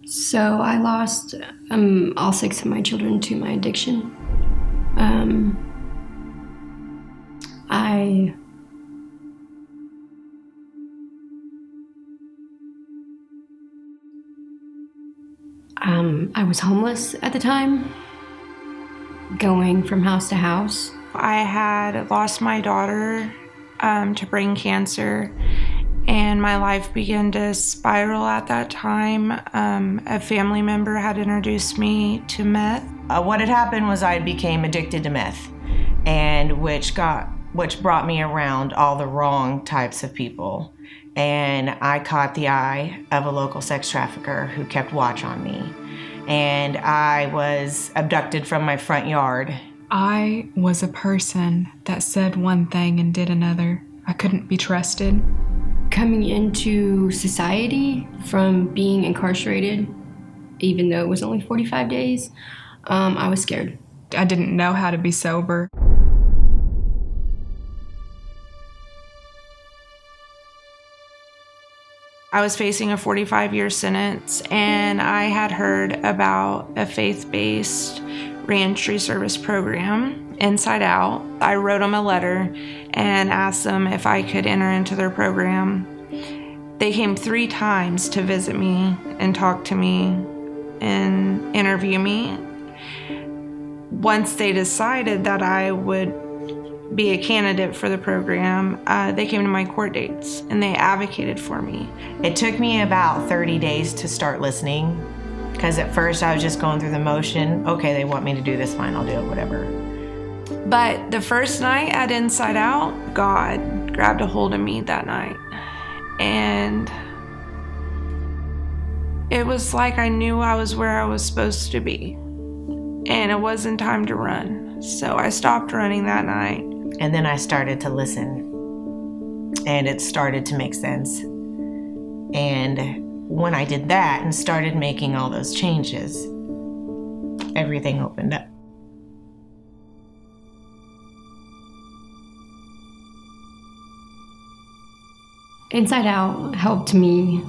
So I lost all 6 of my children to my addiction. I was homeless at the time, going from house to house. I had lost my daughter to brain cancer, and my life began to spiral at that time. A family member had introduced me to meth. What had happened was I became addicted to meth, and which brought me around all the wrong types of people. And I caught the eye of a local sex trafficker who kept watch on me. And I was abducted from my front yard. I was a person that said one thing and did another. I couldn't be trusted. Coming into society from being incarcerated, even though it was only 45 days, I was scared. I didn't know how to be sober. I was facing a 45-year sentence, and I had heard about a faith-based reentry service program, Inside Out. I wrote them a letter and asked them if I could enter into their program. They came 3 times to visit me and talk to me and interview me. Once they decided that I would be a candidate for the program, they came to my court dates and they advocated for me. It took me about 30 days to start listening, because at first I was just going through the motion. Okay, they want me to do this, fine, I'll do it, whatever. But the first night at Inside Out, God grabbed a hold of me that night. And it was like I knew I was where I was supposed to be. And it wasn't time to run. So I stopped running that night. And then I started to listen. And it started to make sense. And when I did that and started making all those changes, everything opened up. Inside Out helped me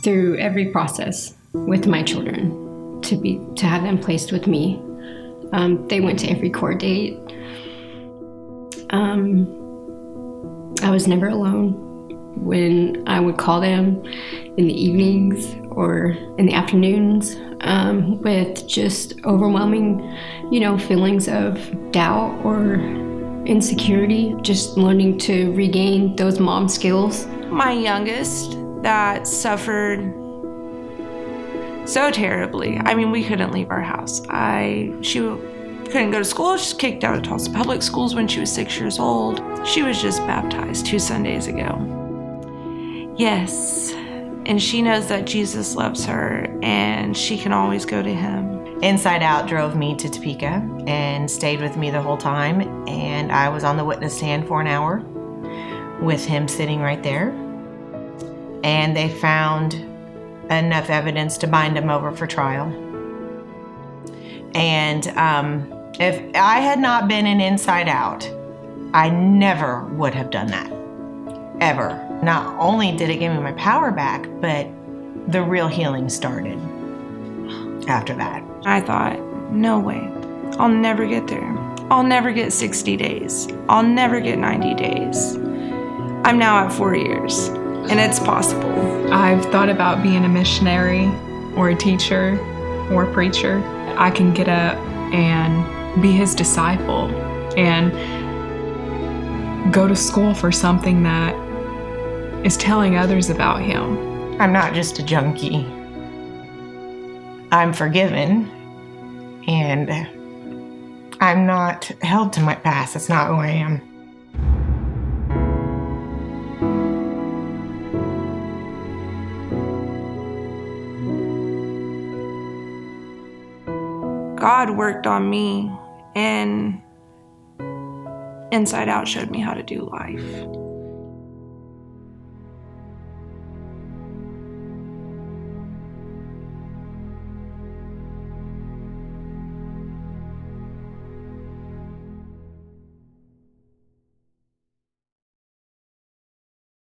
through every process with my children, to have them placed with me. They went to every court date. I was never alone. When I would call them in the evenings or in the afternoons with just overwhelming, feelings of doubt or insecurity, just learning to regain those mom skills. My youngest that suffered so terribly. I mean, we couldn't leave our house. She couldn't go to school. She was kicked out of Tulsa public schools when she was 6 years old. She was just baptized 2 Sundays ago. Yes, and she knows that Jesus loves her and she can always go to him. Inside Out drove me to Topeka and stayed with me the whole time, and I was on the witness stand for an hour with him sitting right there. And they found enough evidence to bind him over for trial. And if I had not been in Inside Out, I never would have done that, ever. Not only did it give me my power back, but the real healing started after that. I thought, no way, I'll never get there. I'll never get 60 days. I'll never get 90 days. I'm now at 4 years, and it's possible. I've thought about being a missionary or a teacher or a preacher. I can get up and be his disciple and go to school for something that is telling others about him. I'm not just a junkie. I'm forgiven, and I'm not held to my past. That's not who I am. God worked on me, and Inside Out showed me how to do life.